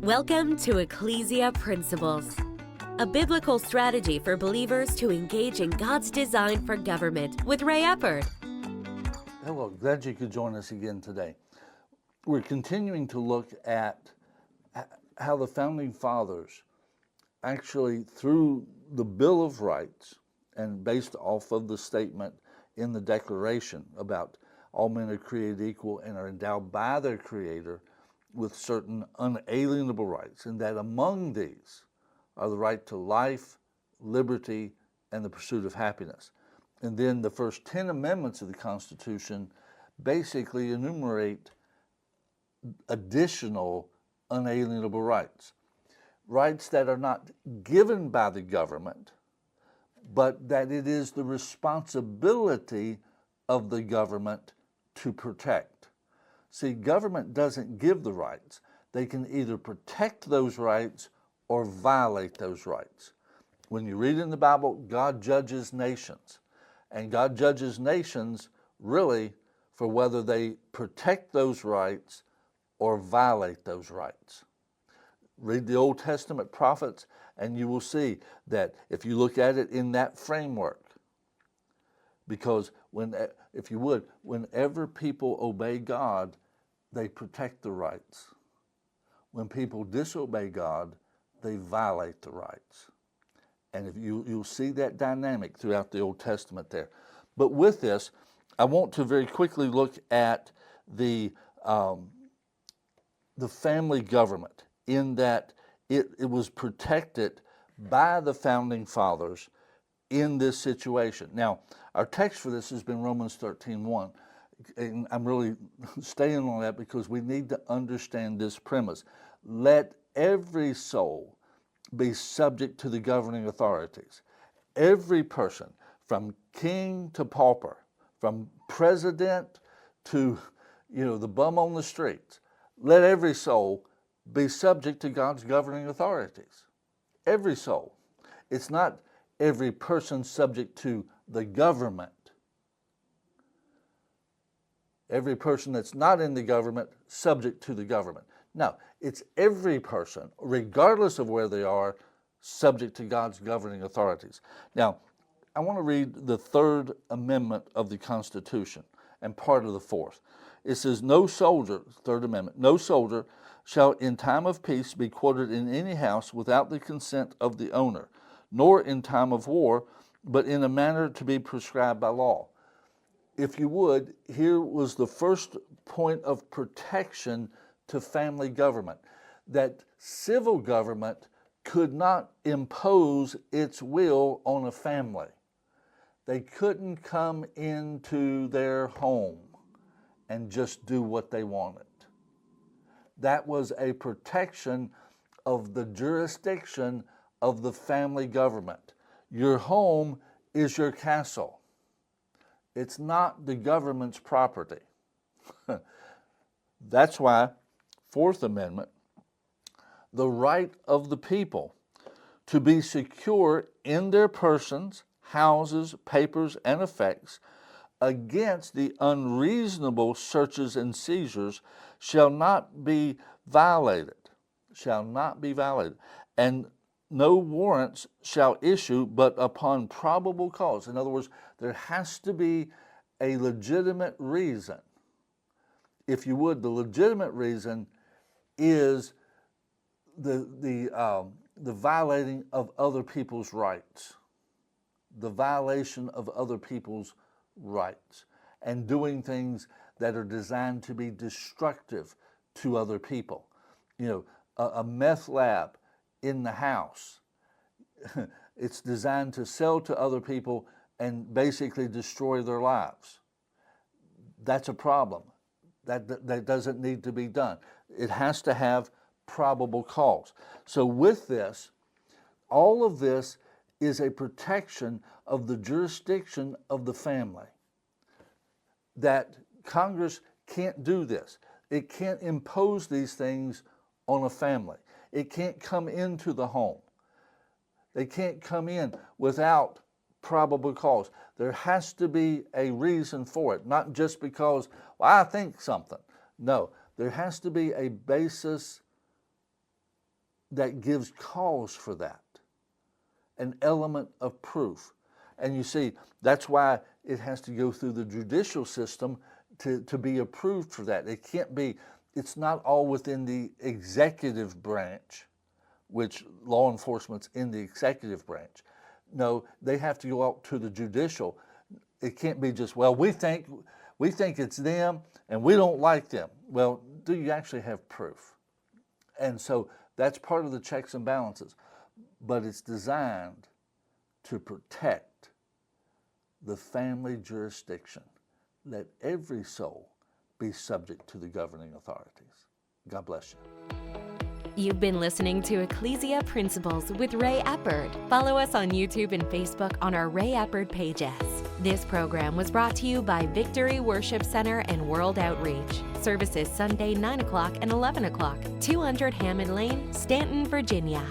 Welcome to Ecclesia Principles, a biblical strategy for believers to engage in God's design for government with Ray Eppard. Hello, glad you could join us again today. We're continuing to look at how the Founding Fathers actually, through the Bill of Rights and based off of the statement in the Declaration about all men are created equal and are endowed by their Creator with certain unalienable rights, and that among these are the right to life, liberty, and the pursuit of happiness. And then the first 10 amendments of the Constitution basically enumerate additional unalienable rights. Rights that are not given by the government, but that it is the responsibility of the government to protect. See, government doesn't give the rights. They can either protect those rights or violate those rights. When you read in the Bible, God judges nations. And God judges nations really for whether they protect those rights or violate those rights. Read the Old Testament prophets and you will see that if you look at it in that framework, because if you would, whenever people obey God, they protect the rights. When people disobey God, they violate the rights. And if you'll see that dynamic throughout the Old Testament there. But with this, I want to very quickly look at the family government, in that it was protected by the Founding Fathers in this situation. Now, our text for this has been Romans 13:1, and I'm really staying on that because we need to understand this premise. Let every soul be subject to the governing authorities. Every person, from king to pauper, from president to the bum on the streets, let every soul be subject to God's governing authorities. Every soul. It's not every person subject to the government. Every person that's not in the government subject to the government. No, it's every person, regardless of where they are, subject to God's governing authorities. Now, I want to read the Third Amendment of the Constitution and part of the Fourth. It says, no soldier, Third Amendment, no soldier shall in time of peace be quartered in any house without the consent of the owner, nor in time of war, but in a manner to be prescribed by law. If you would, here was the first point of protection to family government, that civil government could not impose its will on a family. They couldn't come into their home and just do what they wanted. That was a protection of the jurisdiction of the family government. Your home is your castle. It's not the government's property. That's why, Fourth Amendment, the right of the people to be secure in their persons, houses, papers, and effects against the unreasonable searches and seizures shall not be violated. Shall not be violated. And no warrants shall issue but upon probable cause. In other words, there has to be a legitimate reason. If you would, the legitimate reason is the violating of other people's rights, the violation of other people's rights, and doing things that are designed to be destructive to other people. A meth lab in the house, it's designed to sell to other people and basically destroy their lives. That's a problem. That doesn't need to be done. It has to have probable cause. So with this, all of this is a protection of the jurisdiction of the family. That Congress can't do this. It can't impose these things on a family. It can't come into the home. They can't come in without probable cause. There has to be a reason for it, not just because, well, I think something. No, there has to be a basis that gives cause for that, an element of proof. And you see, that's why it has to go through the judicial system to be approved for that. It can't be, it's not all within the executive branch, which law enforcement's in the executive branch. No, they have to go out to the judicial. It can't be just, well, we think it's them and we don't like them. Well, do you actually have proof? And so that's part of the checks and balances. But it's designed to protect the family jurisdiction. Let every soul be subject to the governing authorities. God bless you. You've been listening to Ecclesia Principles with Ray Eppard. Follow us on YouTube and Facebook on our Ray Eppard pages. This program was brought to you by Victory Worship Center and World Outreach. Services Sunday 9 o'clock and 11 o'clock, 200 Hammond Lane, Stanton, Virginia.